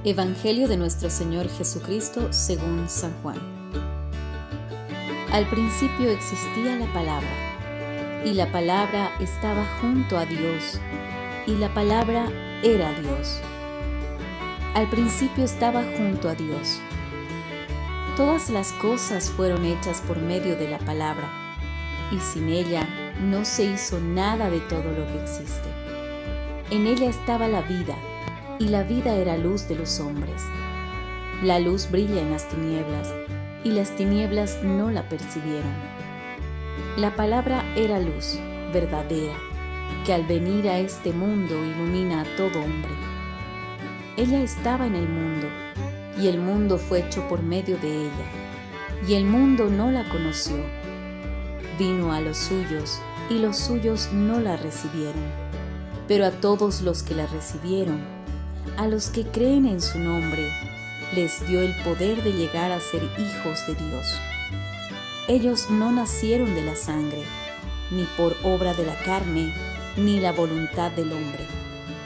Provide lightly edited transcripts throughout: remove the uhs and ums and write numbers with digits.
Evangelio de nuestro Señor Jesucristo según San Juan. Al principio existía la palabra, y la palabra estaba junto a Dios, y la palabra era Dios. Al principio estaba junto a Dios. Todas las cosas fueron hechas por medio de la palabra, y sin ella no se hizo nada de todo lo que existe. En ella estaba la vida, y la vida era luz de los hombres. La luz brilla en las tinieblas, y las tinieblas no la percibieron. La palabra era luz, verdadera, que al venir a este mundo ilumina a todo hombre. Ella estaba en el mundo, y el mundo fue hecho por medio de ella, y el mundo no la conoció. Vino a los suyos, y los suyos no la recibieron. Pero a todos los que la recibieron, a los que creen en su nombre, les dio el poder de llegar a ser hijos de Dios. Ellos no nacieron de la sangre, ni por obra de la carne, ni la voluntad del hombre,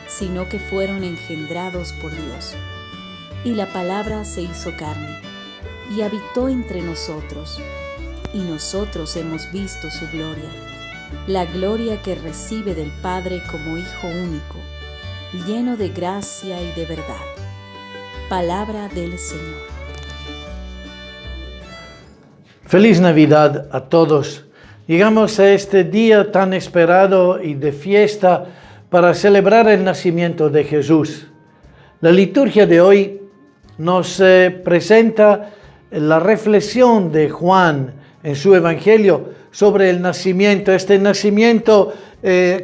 sino que fueron engendrados por Dios. Y la palabra se hizo carne, y habitó entre nosotros, y nosotros hemos visto su gloria, la gloria que recibe del Padre como Hijo único, lleno de gracia y de verdad. Palabra del Señor. Feliz Navidad a todos. Llegamos a este día tan esperado y de fiesta para celebrar el nacimiento de Jesús. La liturgia de hoy nos presenta la reflexión de Juan en su Evangelio sobre el nacimiento. Este nacimiento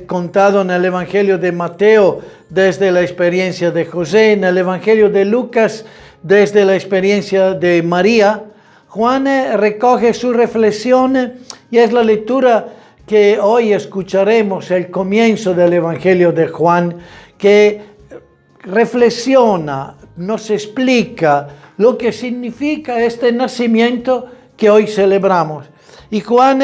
contado en el Evangelio de Mateo desde la experiencia de José, en el Evangelio de Lucas desde la experiencia de María. Juan recoge su reflexión y es la lectura que hoy escucharemos, el comienzo del Evangelio de Juan, que reflexiona, nos explica lo que significa este nacimiento que hoy celebramos. Y Juan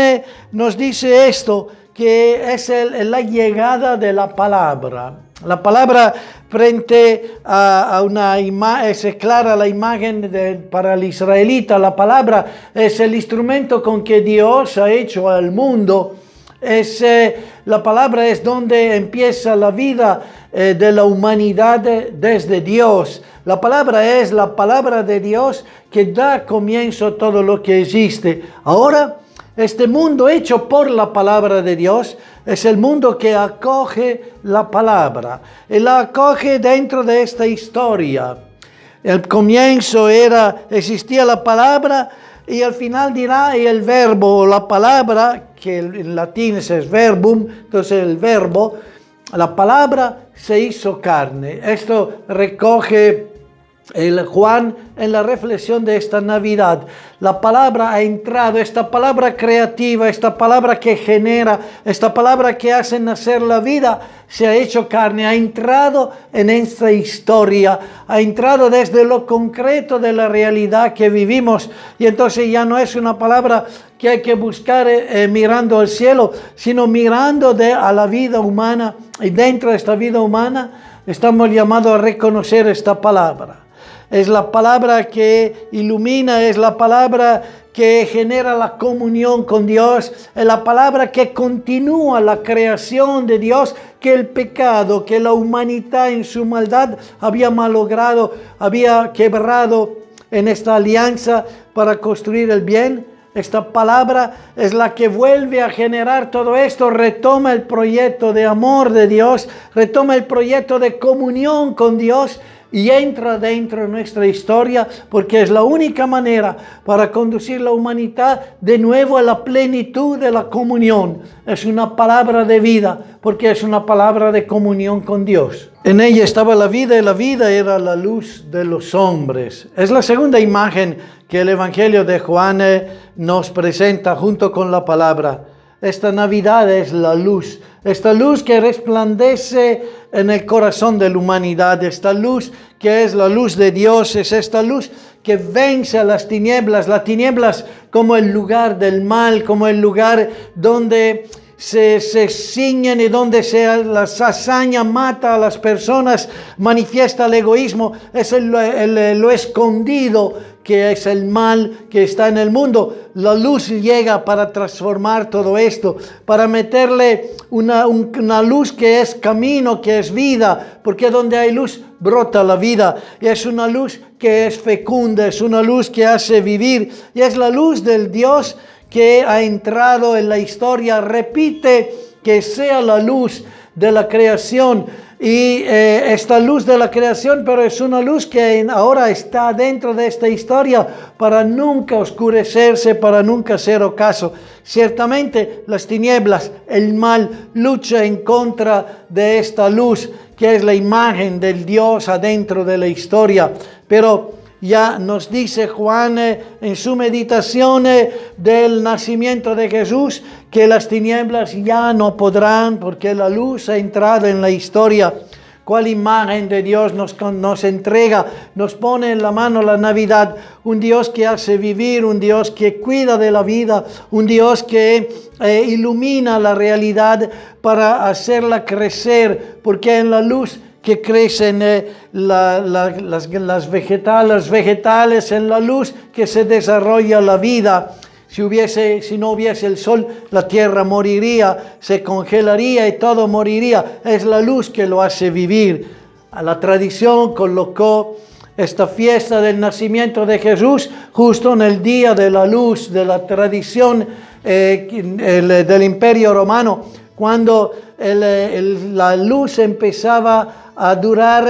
nos dice esto, que es la llegada de la palabra. La palabra frente a una imagen, es clara la imagen para el israelita. La palabra es el instrumento con que Dios ha hecho al mundo. La palabra es donde empieza la vida de la humanidad desde Dios. La palabra es la palabra de Dios que da comienzo a todo lo que existe. Ahora, este mundo hecho por la palabra de Dios es el mundo que acoge la palabra. Y la acoge dentro de esta historia. El comienzo existía la palabra y al final dirá y el verbo, la palabra, que en latín es verbum, entonces el verbo, la palabra se hizo carne. Esto recoge el Juan en la reflexión de esta Navidad. La palabra ha entrado, esta palabra creativa, esta palabra que genera, esta palabra que hace nacer la vida, se ha hecho carne, ha entrado en esta historia, ha entrado desde lo concreto de la realidad que vivimos, y entonces ya no es una palabra que hay que buscar mirando al cielo, sino mirando a la vida humana, y dentro de esta vida humana estamos llamados a reconocer esta palabra. Es la palabra que ilumina, es la palabra que genera la comunión con Dios, es la palabra que continúa la creación de Dios, que el pecado, que la humanidad en su maldad había malogrado, había quebrado en esta alianza para construir el bien. Esta palabra es la que vuelve a generar todo esto, retoma el proyecto de amor de Dios, retoma el proyecto de comunión con Dios, y entra dentro de nuestra historia, porque es la única manera para conducir la humanidad de nuevo a la plenitud de la comunión. Es una palabra de vida, porque es una palabra de comunión con Dios. En ella estaba la vida, y la vida era la luz de los hombres. Es la segunda imagen que el Evangelio de Juan nos presenta junto con la palabra. Esta Navidad es la luz. Esta luz que resplandece en el corazón de la humanidad. Esta luz que es la luz de Dios. Es esta luz que vence a las tinieblas. Las tinieblas como el lugar del mal, como el lugar donde se ciñen y donde la hazaña mata a las personas, manifiesta el egoísmo. Es lo escondido que es el mal que está en el mundo. La luz llega para transformar todo esto, para meterle una luz que es camino, que es vida, porque donde hay luz brota la vida. Y es una luz que es fecunda, es una luz que hace vivir, y es la luz del Dios que ha entrado en la historia. Repite que sea la luz de la creación. Y esta luz de la creación, pero es una luz que ahora está dentro de esta historia para nunca oscurecerse, para nunca hacer ocaso. Ciertamente las tinieblas, el mal, lucha en contra de esta luz, que es la imagen del Dios adentro de la historia. Pero ya nos dice Juan en su meditación del nacimiento de Jesús que las tinieblas ya no podrán, porque la luz ha entrado en la historia. ¿Cuál imagen de Dios nos entrega, nos pone en la mano la Navidad? Un Dios que hace vivir, un Dios que cuida de la vida, un Dios que ilumina la realidad para hacerla crecer, porque en la luz que crecen las vegetales, en la luz que se desarrolla la vida. Si no hubiese el sol, la tierra moriría, se congelaría y todo moriría. Es la luz que lo hace vivir. La tradición colocó esta fiesta del nacimiento de Jesús justo en el día de la luz, de la tradición del Imperio Romano, cuando la luz empezaba a durar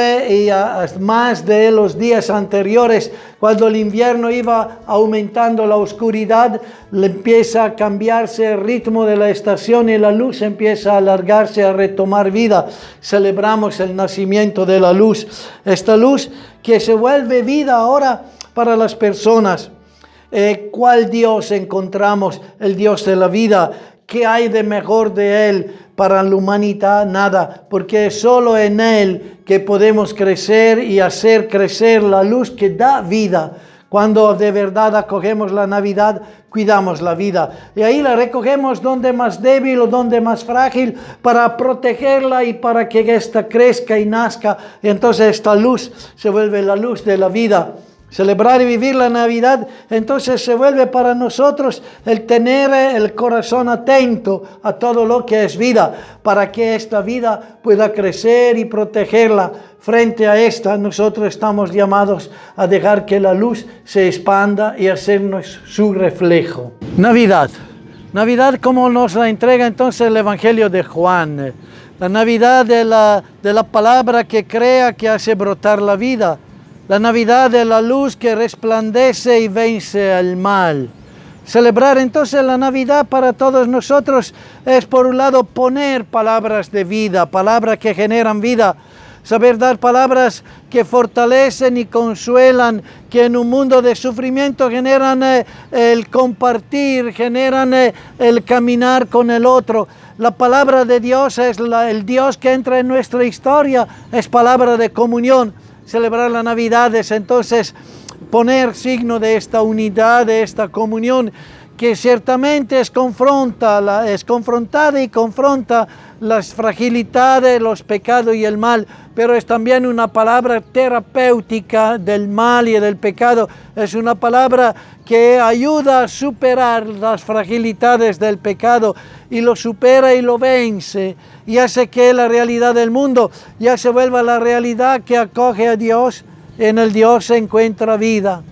más de los días anteriores. Cuando el invierno iba aumentando la oscuridad, empieza a cambiarse el ritmo de la estación y la luz empieza a alargarse, a retomar vida. Celebramos el nacimiento de la luz. Esta luz que se vuelve vida ahora para las personas. ¿Cuál Dios encontramos? El Dios de la vida. ¿Qué hay de mejor de Él para la humanidad? Nada, porque es solo en Él que podemos crecer y hacer crecer la luz que da vida. Cuando de verdad acogemos la Navidad, cuidamos la vida. Y ahí la recogemos donde más débil o donde más frágil, para protegerla y para que ésta crezca y nazca. Y entonces esta luz se vuelve la luz de la vida. Celebrar y vivir la Navidad, entonces se vuelve para nosotros el tener el corazón atento a todo lo que es vida, para que esta vida pueda crecer y protegerla. Frente a esta, nosotros estamos llamados a dejar que la luz se expanda y hacernos su reflejo. Navidad como nos la entrega entonces el Evangelio de Juan. La Navidad de la palabra que crea, que hace brotar la vida. La Navidad de la luz que resplandece y vence al mal. Celebrar entonces la Navidad para todos nosotros es, por un lado, poner palabras de vida, palabras que generan vida. Saber dar palabras que fortalecen y consuelan, que en un mundo de sufrimiento generan el compartir, generan el caminar con el otro. La palabra de Dios es el Dios que entra en nuestra historia, es palabra de comunión. Celebrar la Navidad es entonces poner signo de esta unidad, de esta comunión, que ciertamente es confrontada y confronta las fragilidades, los pecados y el mal, pero es también una palabra terapéutica del mal y del pecado. Es una palabra que ayuda a superar las fragilidades del pecado y lo supera y lo vence y hace que la realidad del mundo ya se vuelva la realidad que acoge a Dios. En el Dios se encuentra vida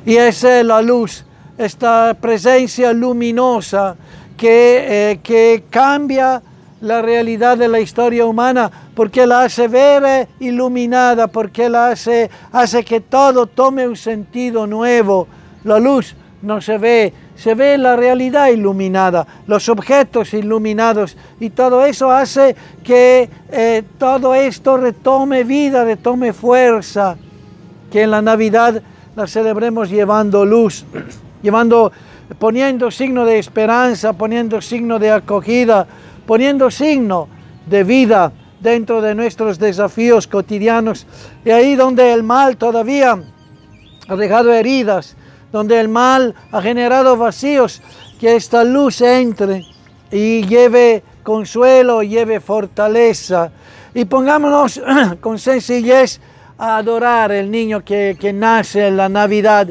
y es la luz, esta presencia luminosa que cambia la realidad de la historia humana, porque la hace ver iluminada, porque la hace que todo tome un sentido nuevo. La luz no se ve la realidad iluminada, los objetos iluminados, y todo eso hace que todo esto retome vida, retome fuerza, que en la Navidad la celebremos llevando luz, llevando poniendo signo de esperanza, poniendo signo de acogida, poniendo signo de vida dentro de nuestros desafíos cotidianos. Y ahí donde el mal todavía ha dejado heridas, donde el mal ha generado vacíos, que esta luz entre y lleve consuelo, lleve fortaleza. Y pongámonos con sencillez a adorar el niño que nace en la Navidad,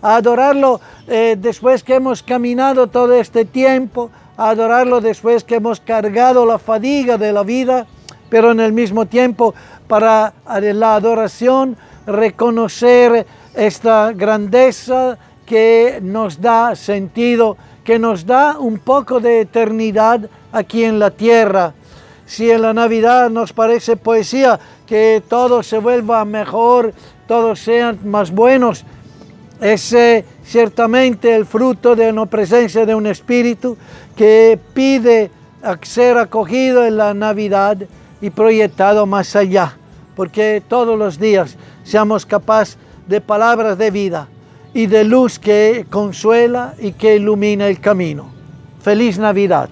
a adorarlo después que hemos caminado todo este tiempo, a adorarlo después que hemos cargado la fatiga de la vida, pero en el mismo tiempo para la adoración reconocer esta grandeza que nos da sentido, que nos da un poco de eternidad aquí en la tierra. Si en la Navidad nos parece poesía que todo se vuelva mejor, todos sean más buenos, es ciertamente el fruto de una presencia de un espíritu que pide ser acogido en la Navidad y proyectado más allá, porque todos los días seamos capaces de palabras de vida y de luz que consuela y que ilumina el camino. ¡Feliz Navidad!